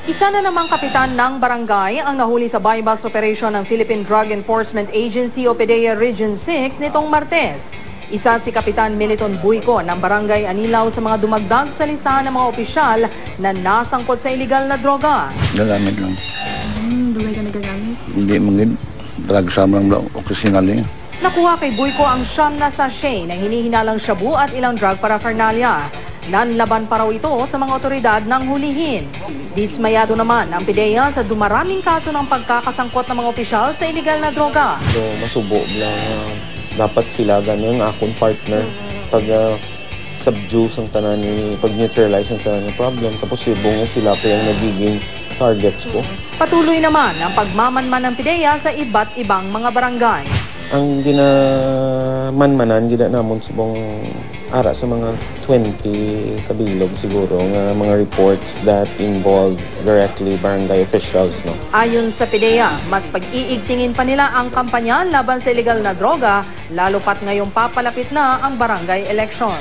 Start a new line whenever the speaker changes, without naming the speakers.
Isa na namang kapitan ng barangay ang nahuli sa buy-bust operation ng Philippine Drug Enforcement Agency o PDEA Region 6 nitong Martes. Isa si Kapitan Militon Buico ng Barangay Anilaw sa mga dumagdag sa listahan ng mga opisyal na nasangkot sa iligal na droga.
Gagamit lang.
Dugay ka nagagamit?
Hindi mungkin. Drug sama lang daw, occasionally.
Nakuha kay Buico ang siyam na sachet na hinihinalang shabu at ilang drug paraphernalia. Nanlaban pa raw ito sa mga otoridad ng hulihin. Dismayado naman ang PDEA sa dumaraming kaso ng pagkakasangkot ng mga opisyal sa iligal na droga.
So, masubo lang. Dapat sila ganyan akong partner pag subdue ang tanan ni pag-neutralize ang tanan ni problem. Tapos sibong sila pa yung nagiging targets ko.
Patuloy naman ang pagmamanman ng PDEA sa iba't ibang mga barangay.
Ang ginamanmanan, gina namon subong ara sa mga 20 kabilog siguro nga mga reports that involves directly barangay officials. No?
Ayon sa PDEA, mas pag-iigtingin pa nila ang kampanya laban sa illegal na droga, lalo pat ngayong papalapit na ang barangay election.